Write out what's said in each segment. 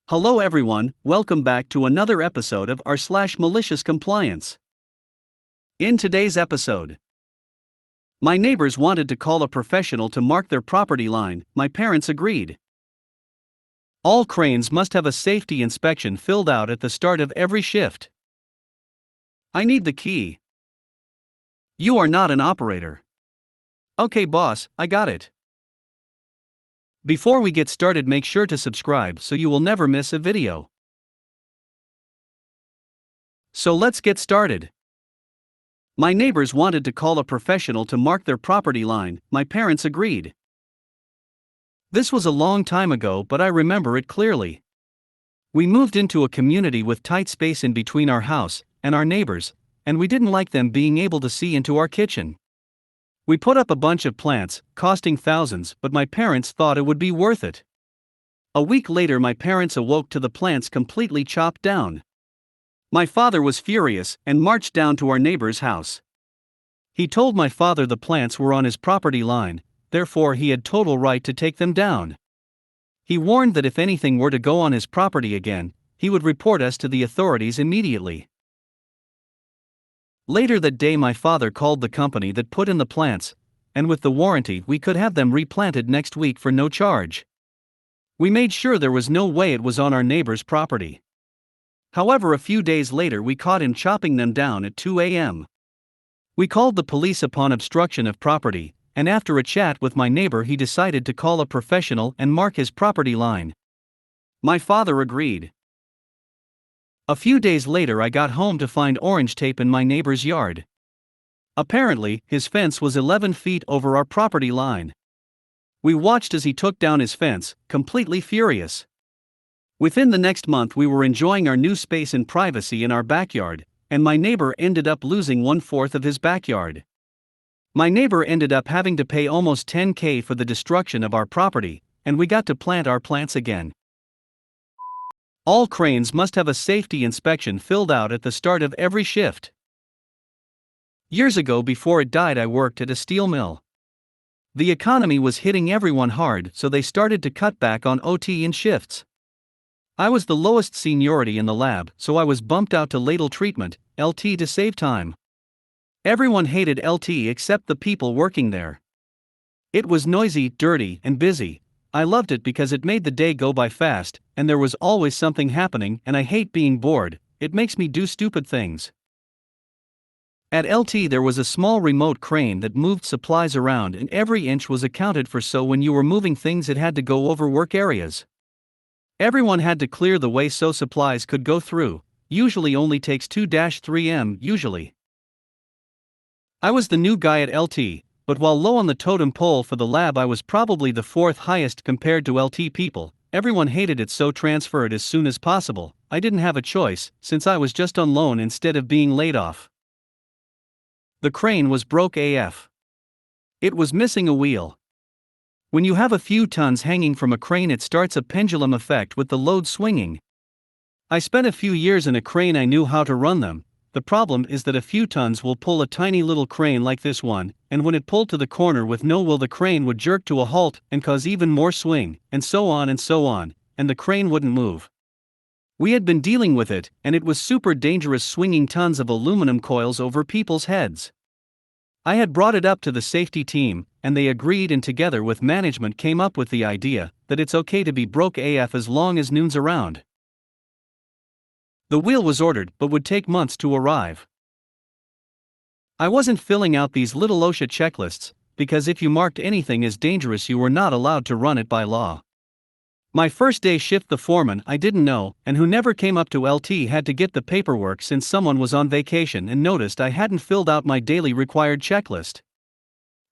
Hello everyone, welcome back to another episode of r/MaliciousCompliance. In today's episode, my neighbors wanted to call a professional to mark their property line, my parents agreed. All cranes must have a safety inspection filled out at the start of every shift. I need the key. You are not an operator. Okay boss, I got it. Before we get started, make sure to subscribe so you will never miss a video. So let's get started. My neighbors wanted to call a professional to mark their property line, my parents agreed. This was a long time ago, but I remember it clearly. We moved into a community with tight space in between our house and our neighbors, and we didn't like them being able to see into our kitchen. We put up a bunch of plants, costing thousands, but my parents thought it would be worth it. A week later, my parents awoke to the plants completely chopped down. My father was furious and marched down to our neighbor's house. He told my father the plants were on his property line, therefore he had total right to take them down. He warned that if anything were to go on his property again, he would report us to the authorities immediately. Later that day, my father called the company that put in the plants, and with the warranty we could have them replanted next week for no charge. We made sure there was no way it was on our neighbor's property. However, a few days later we caught him chopping them down at 2 a.m. We called the police upon obstruction of property, and after a chat with my neighbor he decided to call a professional and mark his property line. My father agreed. A few days later I got home to find orange tape in my neighbor's yard. Apparently, his fence was 11 feet over our property line. We watched as he took down his fence, completely furious. Within the next month we were enjoying our new space and privacy in our backyard, and my neighbor ended up losing 1/4 of his backyard. My neighbor ended up having to pay almost $10,000 for the destruction of our property, and we got to plant our plants again. All cranes must have a safety inspection filled out at the start of every shift. Years ago, before it died, I worked at a steel mill. The economy was hitting everyone hard, so they started to cut back on OT and shifts. I was the lowest seniority in the lab, so I was bumped out to ladle treatment, LT, to save time. Everyone hated LT except the people working there. It was noisy, dirty, and busy. I loved it because it made the day go by fast, and there was always something happening, and I hate being bored. It makes me do stupid things. At LT there was a small remote crane that moved supplies around, and every inch was accounted for, so when you were moving things it had to go over work areas. Everyone had to clear the way so supplies could go through. Usually only takes 2-3 m usually. I was the new guy at LT. But while low on the totem pole for the lab, I was probably the fourth highest compared to LT people. Everyone hated it, so transferred as soon as possible. I didn't have a choice, since I was just on loan instead of being laid off. The crane was broke AF. It was missing a wheel. When you have a few tons hanging from a crane, it starts a pendulum effect with the load swinging. I spent a few years in a crane, I knew how to run them. The problem is that a few tons will pull a tiny little crane like this one, and when it pulled to the corner with no wheel, the crane would jerk to a halt and cause even more swing, and so on, and the crane wouldn't move. We had been dealing with it, and it was super dangerous, swinging tons of aluminum coils over people's heads. I had brought it up to the safety team, and they agreed, and together with management came up with the idea that it's okay to be broke AF as long as noon's around. The wheel was ordered but would take months to arrive. I wasn't filling out these little OSHA checklists, because if you marked anything as dangerous you were not allowed to run it by law. My first day shift, the foreman I didn't know, and who never came up to LT, had to get the paperwork since someone was on vacation and noticed I hadn't filled out my daily required checklist.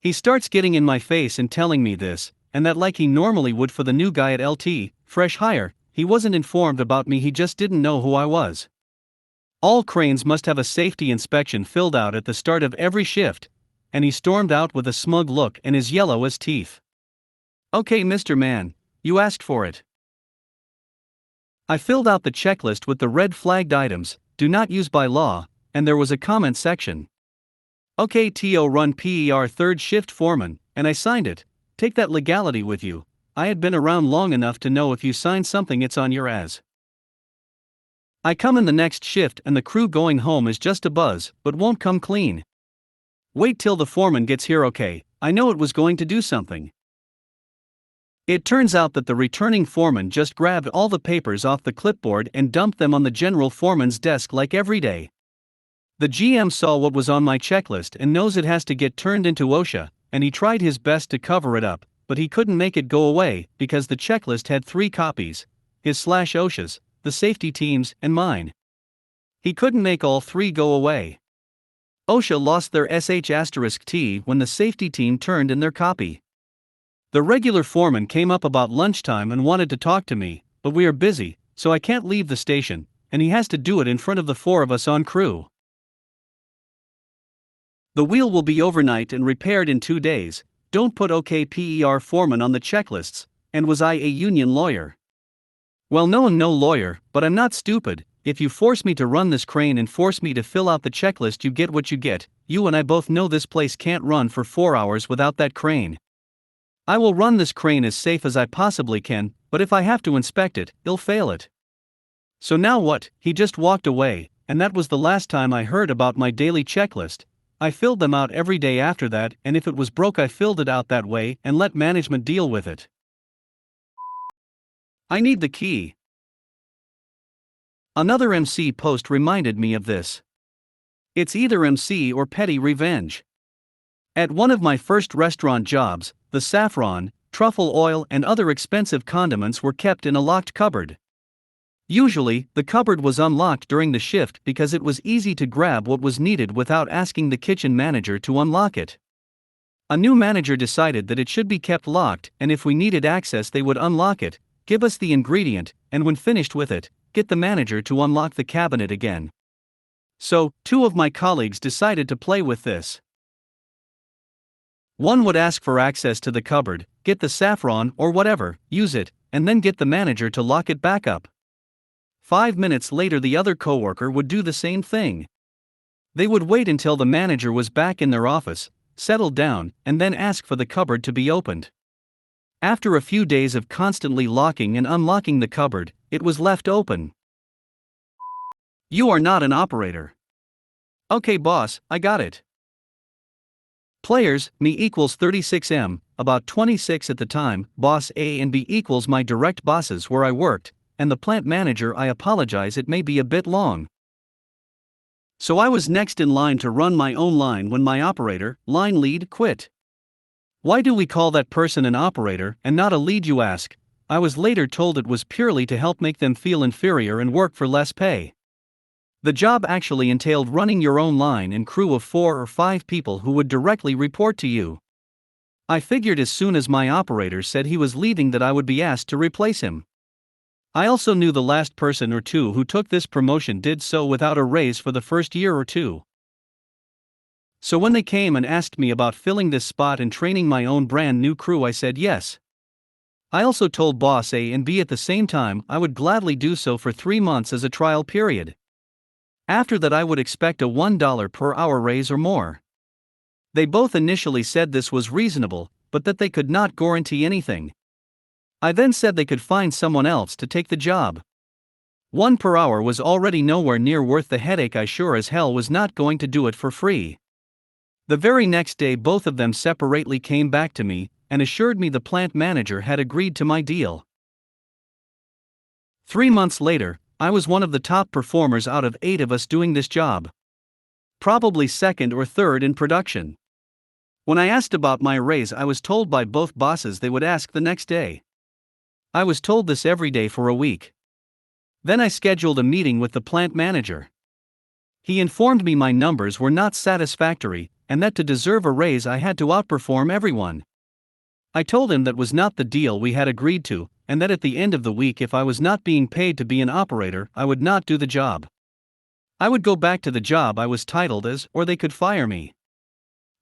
He starts getting in my face and telling me this and that, like he normally would for the new guy at LT, fresh hire. He wasn't informed about me, he just didn't know who I was. All cranes must have a safety inspection filled out at the start of every shift, and he stormed out with a smug look and as yellow as teeth. Okay, Mr. Man, you asked for it. I filled out the checklist with the red flagged items, do not use by law, and there was a comment section. Okay, TO run PER third shift foreman, and I signed it. Take that legality with you. I had been around long enough to know if you sign something it's on your ass. I come in the next shift and the crew going home is just a buzz, but won't come clean. Wait till the foreman gets here. Okay, I know it was going to do something. It turns out that the returning foreman just grabbed all the papers off the clipboard and dumped them on the general foreman's desk like every day. The GM saw what was on my checklist and knows it has to get turned into OSHA, and he tried his best to cover it up, but he couldn't make it go away because the checklist had 3 copies: his/OSHA's, the safety team's, and mine. He couldn't make all 3 go away. OSHA lost their sh*T when the safety team turned in their copy. The regular foreman came up about lunchtime and wanted to talk to me, but we are busy, so I can't leave the station, and he has to do it in front of the 4 of us on crew. The wheel will be overnight and repaired in 2 days. Don't put OKPER foreman on the checklists. And was I a union lawyer? Well, no, I'm no lawyer, but I'm not stupid. If you force me to run this crane and force me to fill out the checklist, you get what you get. You and I both know this place can't run for 4 hours without that crane. I will run this crane as safe as I possibly can, but if I have to inspect it, I'll fail it. So now what? He just walked away, and that was the last time I heard about my daily checklist. I filled them out every day after that, and if it was broke I filled it out that way and let management deal with it. I need the key. Another MC post reminded me of this. It's either MC or petty revenge. At one of my first restaurant jobs, the saffron, truffle oil and other expensive condiments were kept in a locked cupboard. Usually, the cupboard was unlocked during the shift because it was easy to grab what was needed without asking the kitchen manager to unlock it. A new manager decided that it should be kept locked, and if we needed access they would unlock it, give us the ingredient, and when finished with it, get the manager to unlock the cabinet again. So, 2 of my colleagues decided to play with this. One would ask for access to the cupboard, get the saffron or whatever, use it, and then get the manager to lock it back up. 5 minutes later the other coworker would do the same thing. They would wait until the manager was back in their office, settled down, and then ask for the cupboard to be opened. After a few days of constantly locking and unlocking the cupboard, it was left open. You are not an operator. Okay boss, I got it. Players, me equals 36M, about 26 at the time, boss A and B equals my direct bosses where I worked, and the plant manager. I apologize, it may be a bit long. So I was next in line to run my own line when my operator, line lead, quit. Why do we call that person an operator and not a lead, you ask? I was later told it was purely to help make them feel inferior and work for less pay. The job actually entailed running your own line and crew of 4 or 5 people who would directly report to you. I figured as soon as my operator said he was leaving that I would be asked to replace him. I also knew the last person or 2 who took this promotion did so without a raise for the first year or 2. So when they came and asked me about filling this spot and training my own brand new crew, I said yes. I also told boss A and B at the same time I would gladly do so for 3 months as a trial period. After that I would expect a $1 per hour raise or more. They both initially said this was reasonable, but that they could not guarantee anything. I then said they could find someone else to take the job. $1 per hour was already nowhere near worth the headache. I sure as hell was not going to do it for free. The very next day both of them separately came back to me and assured me the plant manager had agreed to my deal. 3 months later, I was one of the top performers out of 8 of us doing this job. Probably second or third in production. When I asked about my raise, I was told by both bosses they would ask the next day. I was told this every day for a week. Then I scheduled a meeting with the plant manager. He informed me my numbers were not satisfactory, and that to deserve a raise I had to outperform everyone. I told him that was not the deal we had agreed to, and that at the end of the week if I was not being paid to be an operator, I would not do the job. I would go back to the job I was titled as, or they could fire me.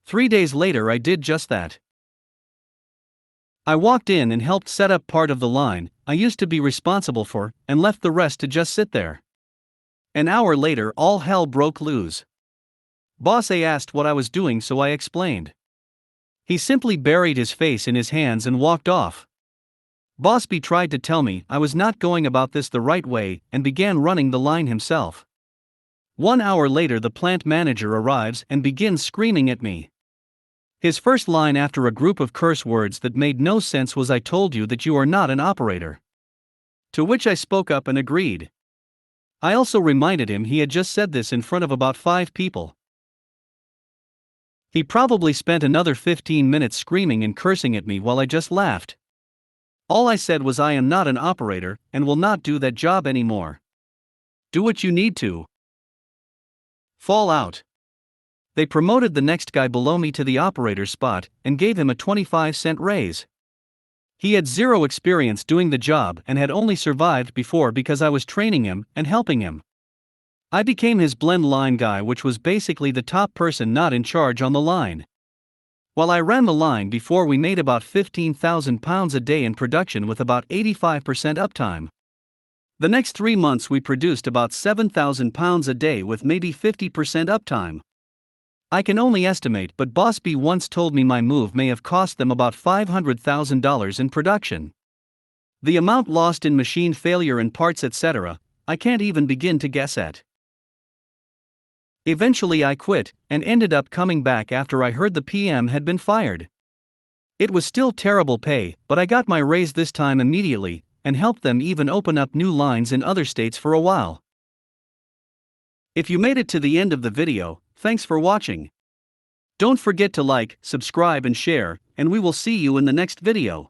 3 days later I did just that. I walked in and helped set up part of the line I used to be responsible for, and left the rest to just sit there. An hour later all hell broke loose. Boss A asked what I was doing, so I explained. He simply buried his face in his hands and walked off. Boss B tried to tell me I was not going about this the right way and began running the line himself. 1 hour later, the plant manager arrives and begins screaming at me. His first line after a group of curse words that made no sense was, "I told you that you are not an operator." To which I spoke up and agreed. I also reminded him he had just said this in front of about 5 people. He probably spent another 15 minutes screaming and cursing at me while I just laughed. All I said was, "I am not an operator and will not do that job anymore. Do what you need to." Fallout. They promoted the next guy below me to the operator spot and gave him a 25-cent raise. He had zero experience doing the job and had only survived before because I was training him and helping him. I became his blend line guy, which was basically the top person not in charge on the line. While I ran the line before, we made about 15,000 pounds a day in production with about 85% uptime. The next 3 months we produced about 7,000 pounds a day with maybe 50% uptime. I can only estimate, but Boss B once told me my move may have cost them about $500,000 in production. The amount lost in machine failure and parts, etc., I can't even begin to guess at. Eventually I quit and ended up coming back after I heard the PM had been fired. It was still terrible pay, but I got my raise this time immediately and helped them even open up new lines in other states for a while. If you made it to the end of the video, thanks for watching. Don't forget to like, subscribe and share, and we will see you in the next video.